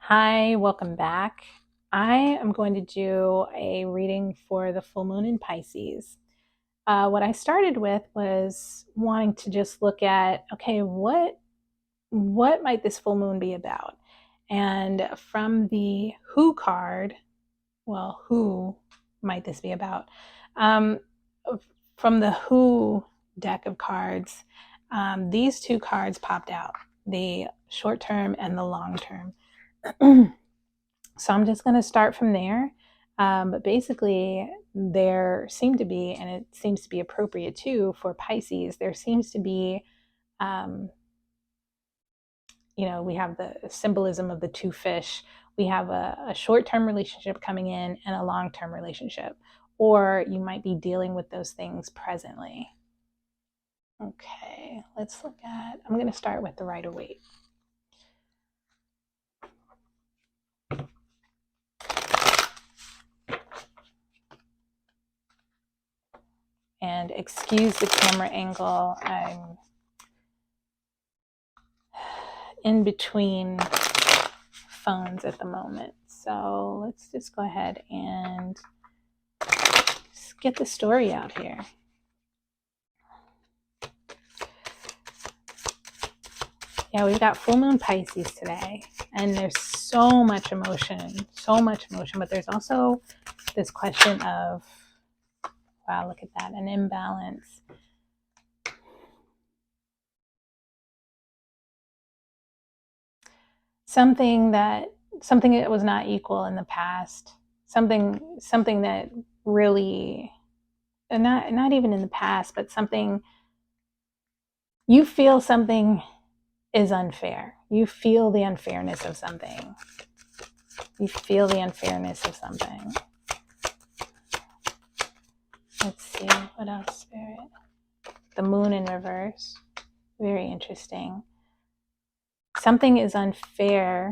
Hi, welcome back. I am going to do a reading for the full moon in Pisces. What I started with was wanting to just look at, okay, what might this full moon be about? And from the Who card, well, who might this be about? Um, from the Who deck of cards, these two cards popped out: the short term and the long term. So I'm just going to start from there. But basically, there seem to be, and it seems to be appropriate too for Pisces, there seems to be, um, we have the symbolism of the two fish. We have a short term relationship coming in and a long term relationship. Or you might be dealing with those things presently. Okay, let's look at, I'm going to start with the Rider-Waite. And excuse the camera angle. I'm in between phones at the moment. So let's just go ahead and get the story out here. Yeah, we've got full moon Pisces today, and there's so much emotion, but there's also this question of, wow, look at that, an imbalance. Something that was not equal in the past, something that really, not even in the past, but something, you feel something is unfair. You feel the unfairness of something. You feel the unfairness of something. Let's see, what else, Spirit? The moon in reverse. Very interesting. Something is unfair,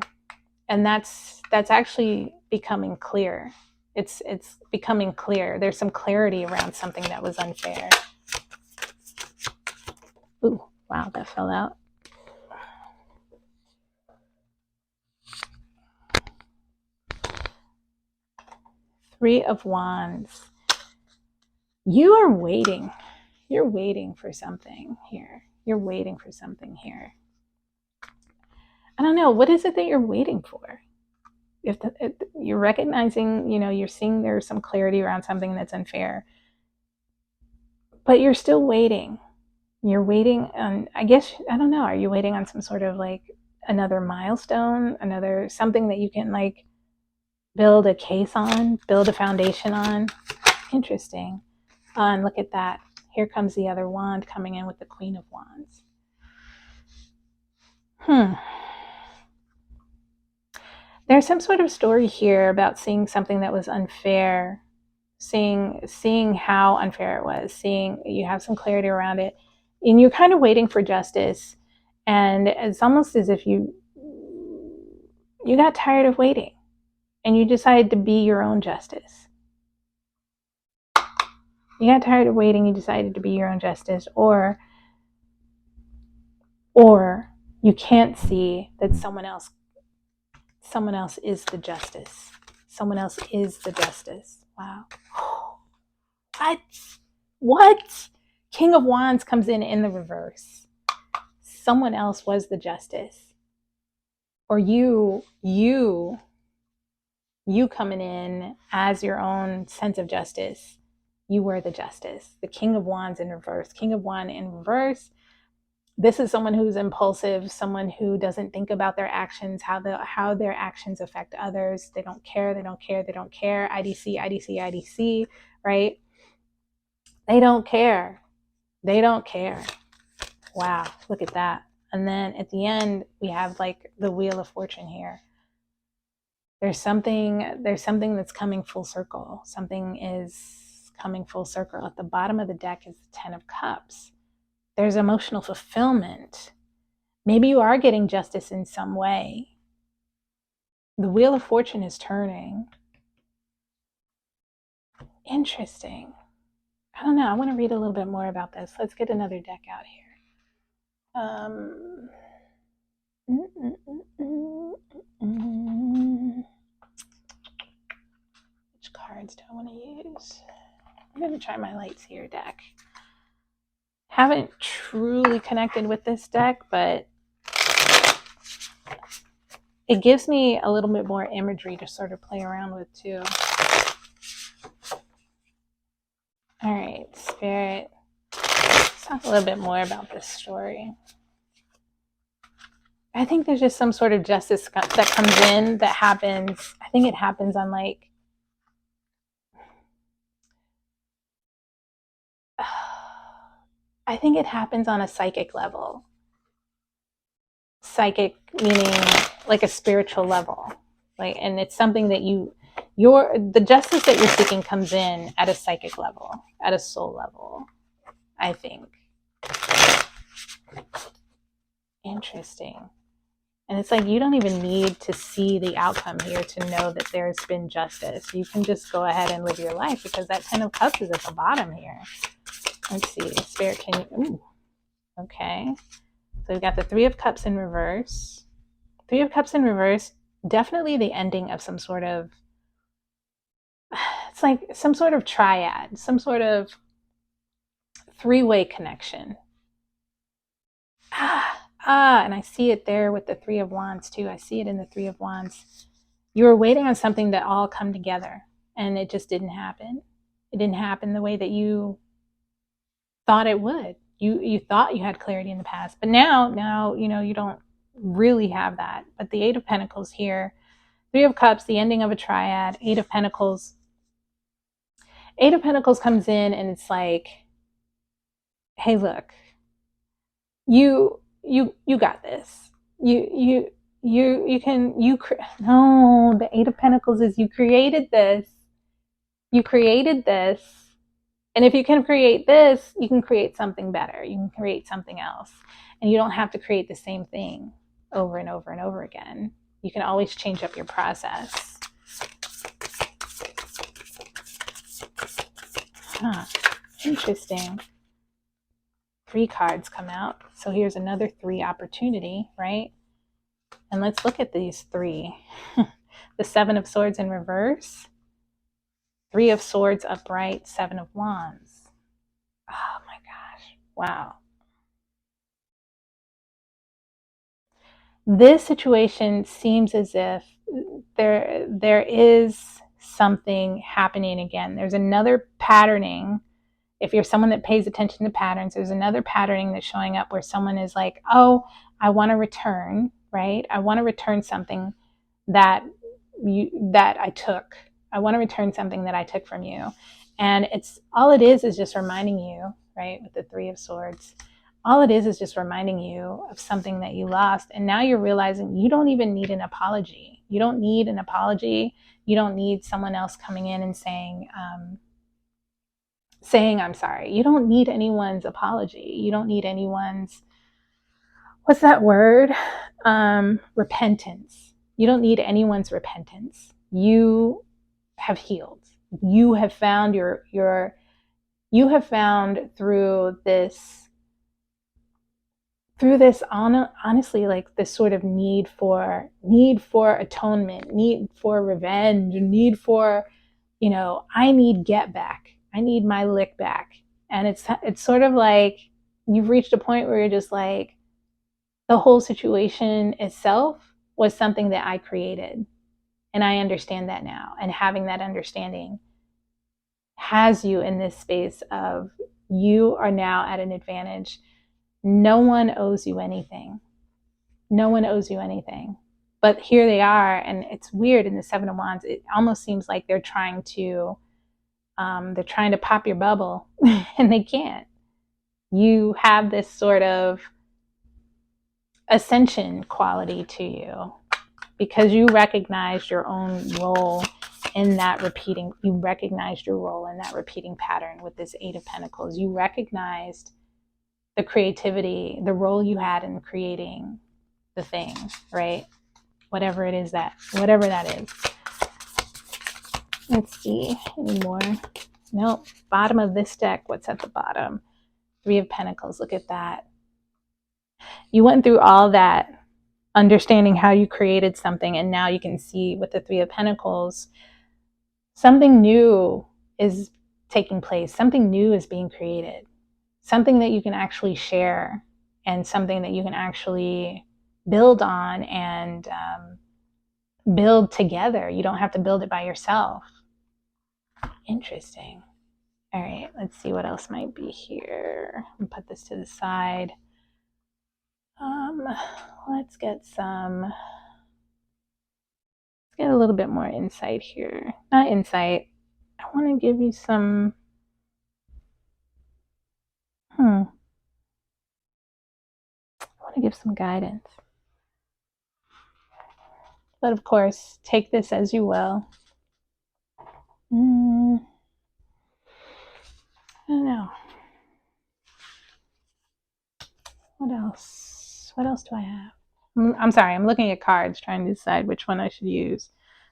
and that's actually becoming clear. It's becoming clear. There's some clarity around something that was unfair. Ooh, wow, that fell out. Three of Wands. You are waiting. You're waiting for something here. You're waiting for something here. I don't know. What is it that you're waiting for? If you're recognizing, you're seeing there's some clarity around something that's unfair, but you're still waiting. You're waiting on, I guess, I don't know. Are you waiting on some sort of like another milestone, another something that you can like build a case on, build a foundation on? Interesting. And look at that. Here comes the other wand coming in with the Queen of Wands. There's some sort of story here about seeing something that was unfair, seeing how unfair it was, seeing you have some clarity around it, and you're kind of waiting for justice. And it's almost as if you got tired of waiting and you decided to be your own justice. You got tired of waiting, you decided to be your own justice, or you can't see that someone else is the justice. Someone else is the justice. Wow. What? King of Wands comes in the reverse. Someone else was the justice. Or you coming in as your own sense of justice. You were the justice. The King of Wands in reverse. King of Wands in reverse. This is someone who's impulsive, someone who doesn't think about their actions, how their actions affect others. They don't care. IDC, IDC, IDC, right? They don't care. Wow, look at that. And then at the end, we have like the Wheel of Fortune here. There's something that's coming full circle. Something is coming full circle. At the bottom of the deck is the Ten of Cups. There's emotional fulfillment. Maybe you are getting justice in some way. The Wheel of Fortune is turning. Interesting. I don't know. I want to read a little bit more about this. Let's get another deck out here. cards do I want to use? I'm going to try my Lights Here deck. Haven't truly connected with this deck, but it gives me a little bit more imagery to sort of play around with too. All right, Spirit, let's talk a little bit more about this story. I think there's just some sort of justice that comes in that happens. I think it happens on like, I think it happens on a psychic level. Psychic meaning like a spiritual level. Like, and it's something that the justice that you're seeking comes in at a psychic level, at a soul level, I think. Interesting. And it's like you don't even need to see the outcome here to know that there's been justice. You can just go ahead and live your life because that 10 of Cups is at the bottom here. Let's see. Spirit, can you... Ooh. Okay. So we've got the 3 of Cups in reverse. 3 of Cups in reverse, definitely the ending of some sort of... It's like some sort of triad, some sort of 3-way connection. And I see it there with the 3 of Wands too. I see it in the 3 of Wands. You were waiting on something to all come together, and it just didn't happen. It didn't happen the way that you thought it would. You thought you had clarity in the past, but now you don't really have that. But the 8 of Pentacles here, 3 of Cups, the ending of a triad, 8 of Pentacles. 8 of Pentacles comes in, and it's like, hey, look, you got this. No, the 8 of Pentacles is you created this. You created this. And if you can create this, you can create something better. You can create something else. And you don't have to create the same thing over and over and over again. You can always change up your process. Huh. Interesting. 3 cards come out. So here's another 3 opportunity, right? And let's look at these 3. The 7 of Swords in reverse. 3 of Swords upright. 7 of Wands. Oh my gosh. Wow. This situation seems as if there is something happening again. There's another patterning. If you're someone that pays attention to patterns, there's another patterning that's showing up where someone is like, oh, I want to return, right? I want to return something that I took. I want to return something that I took from you. And it's all it is just reminding you, right, with the 3 of Swords, all it is just reminding you of something that you lost. And now you're realizing you don't even need an apology. You don't need an apology. You don't need someone else coming in and saying I'm sorry. You don't need anyone's apology. You don't need anyone's, what's that word? Repentance. You don't need anyone's repentance. You have healed. You have found you have found through this honestly, like this sort of need for atonement, need for revenge, need for, I need get back. I need my lick back. And it's sort of like you've reached a point where you're just like, the whole situation itself was something that I created. And I understand that now. And having that understanding has you in this space of you are now at an advantage. No one owes you anything. No one owes you anything. But here they are, and it's weird in the 7 of Wands. It almost seems like they're trying to pop your bubble, and they can't. You have this sort of ascension quality to you because you recognized your own role in that repeating. You recognized your role in that repeating pattern with this 8 of Pentacles. You recognized the creativity, the role you had in creating the thing, right? Whatever that is. Let's see, any more? Nope. Bottom of this deck, what's at the bottom? 3 of Pentacles, look at that. You went through all that, understanding how you created something, and now you can see with the 3 of Pentacles, Something new is taking place. Something new is being created. Something that you can actually share and something that you can actually build on and build together. You don't have to build it by yourself. Interesting. All right, let's see what else might be here. I'm gonna put this to the side. Let's get a little bit more insight here. Not insight. I want to give you some. I want to give some guidance. But of course, take this as you will. I don't know. What else? What else do I have? I'm sorry, I'm looking at cards trying to decide which one I should use.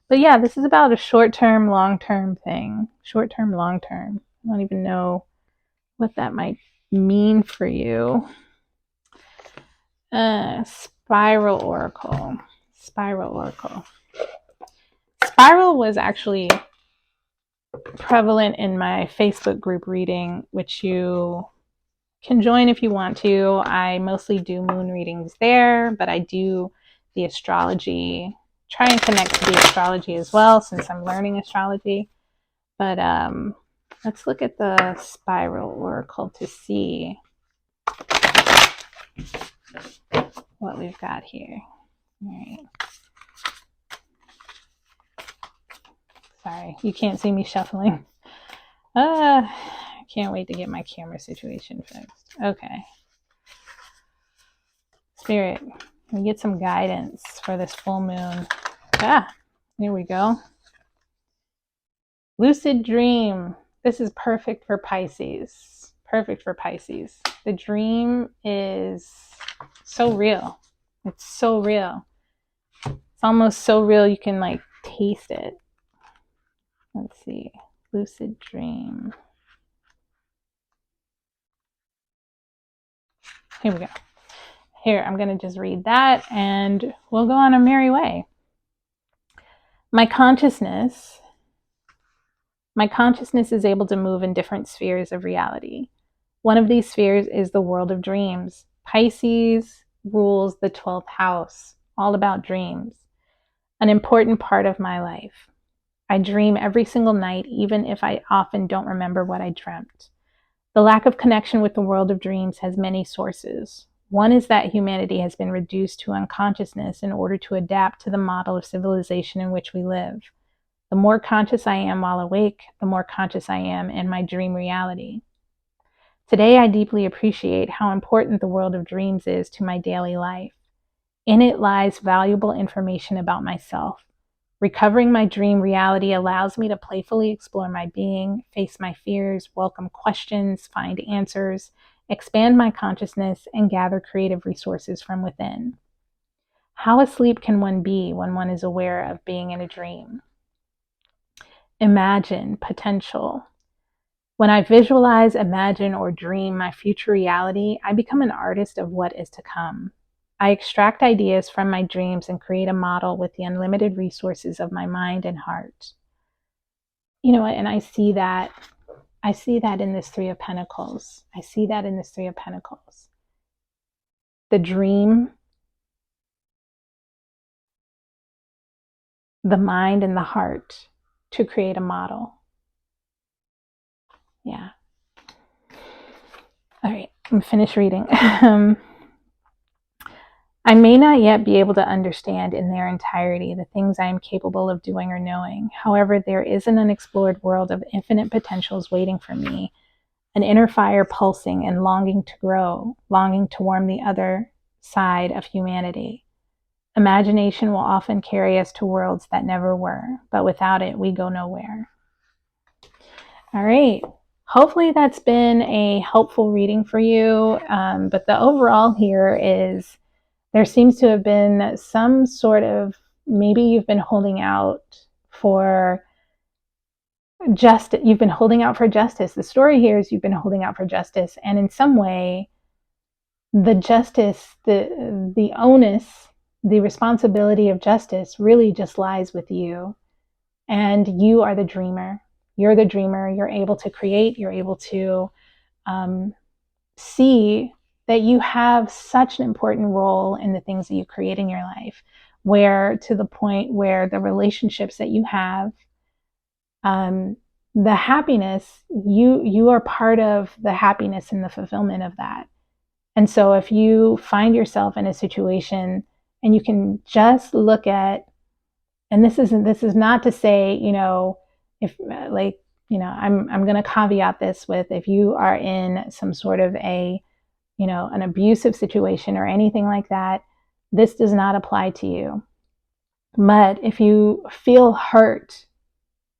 But yeah, this is about a short-term, long-term thing. Short-term, long-term. I don't even know what that might mean for you. Spiral Oracle. Spiral Oracle. Spiral was actually prevalent in my Facebook group reading, which you can join if you want to. I mostly do moon readings there, but I do the astrology, try and connect to the astrology as well since I'm learning astrology. But let's look at the Spiral Oracle to see what we've got here. All right. Sorry, you can't see me shuffling. I can't wait to get my camera situation fixed. Okay. Spirit, we get some guidance for this full moon. Here we go. Lucid dream. This is perfect for Pisces. Perfect for Pisces. The dream is so real. It's so real. It's almost so real you can like taste it. Let's see. Lucid dream. Here we go. Here, I'm going to just read that and we'll go on our merry way. My consciousness is able to move in different spheres of reality. One of these spheres is the world of dreams. Pisces rules the 12th house, all about dreams, an important part of my life. I dream every single night, even if I often don't remember what I dreamt. The lack of connection with the world of dreams has many sources. One is that humanity has been reduced to unconsciousness in order to adapt to the model of civilization in which we live. The more conscious I am while awake, the more conscious I am in my dream reality. Today, I deeply appreciate how important the world of dreams is to my daily life. In it lies valuable information about myself. Recovering my dream reality allows me to playfully explore my being, face my fears, welcome questions, find answers, expand my consciousness, and gather creative resources from within. How asleep can one be when one is aware of being in a dream? Imagine potential. When I visualize, imagine, or dream my future reality, I become an artist of what is to come. I extract ideas from my dreams and create a model with the unlimited resources of my mind and heart. You know what? And I see that in this Three of Pentacles. I see that in this Three of Pentacles. The dream, the mind, and the heart to create a model. Yeah. All right, I'm finished reading. I may not yet be able to understand in their entirety the things I am capable of doing or knowing. However, there is an unexplored world of infinite potentials waiting for me, an inner fire pulsing and longing to grow, longing to warm the other side of humanity. Imagination will often carry us to worlds that never were, but without it, we go nowhere. All right. Hopefully that's been a helpful reading for you. But the overall here is there seems to have been some sort of, maybe you've been holding out for justice. You've been holding out for justice. The story here is you've been holding out for justice. And in some way, the justice, the onus, the responsibility of justice really just lies with you. And you are the dreamer. You're the dreamer. You're able to create. You're able to see that you have such an important role in the things that you create in your life, where to the point where the relationships that you have, the happiness, you are part of the happiness and the fulfillment of that. And so if you find yourself in a situation and you can just look at, and this is not to say, if like, I'm going to caveat this with, if you are in some sort of an abusive situation or anything like that, this does not apply to you. But if you feel hurt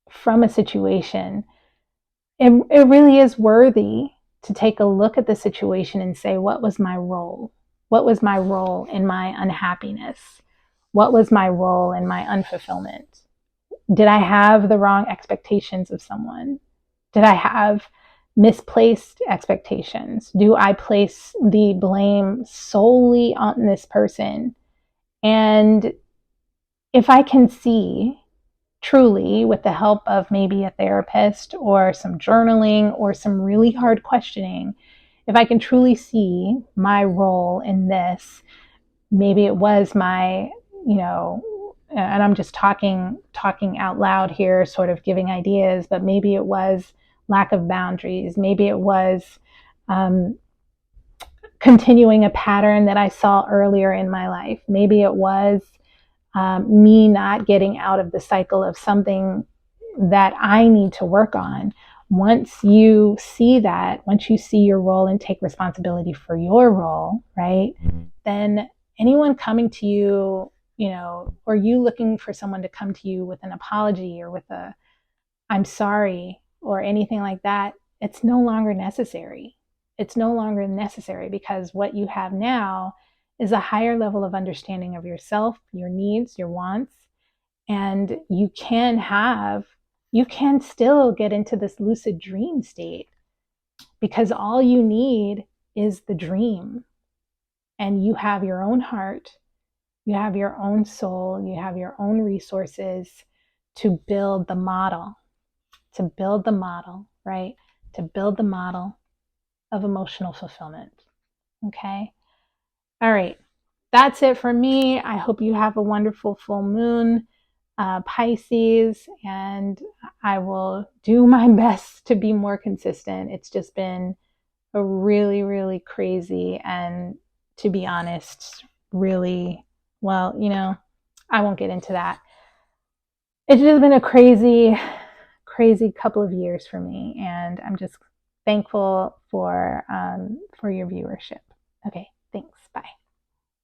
from a situation, it really is worthy to take a look at the situation and say, what was my role? What was my role in my unhappiness? What was my role in my unfulfillment? Did I have the wrong expectations of someone? Did I have misplaced expectations? Do I place the blame solely on this person? And if I can see truly, with the help of maybe a therapist or some journaling or some really hard questioning, if I can truly see my role in this, maybe it was my, and I'm just talking out loud here, sort of giving ideas, but maybe it was lack of boundaries. Maybe it was continuing a pattern that I saw earlier in my life. Maybe it was me not getting out of the cycle of something that I need to work on. Once you see that, once you see your role and take responsibility for your role, right, then anyone coming to you, or you looking for someone to come to you with an apology or with a I'm sorry or anything like that, it's no longer necessary. It's no longer necessary because what you have now is a higher level of understanding of yourself, your needs, your wants, and you can still get into this lucid dream state because all you need is the dream. And you have your own heart, you have your own soul, you have your own resources to build the model, right? To build the model of emotional fulfillment. Okay. All right. That's it for me. I hope you have a wonderful full moon, Pisces, and I will do my best to be more consistent. It's just been a really, really crazy and, to be honest, really, well, I won't get into that. It's just been a crazy, crazy couple of years for me, and I'm just thankful for your viewership. Okay.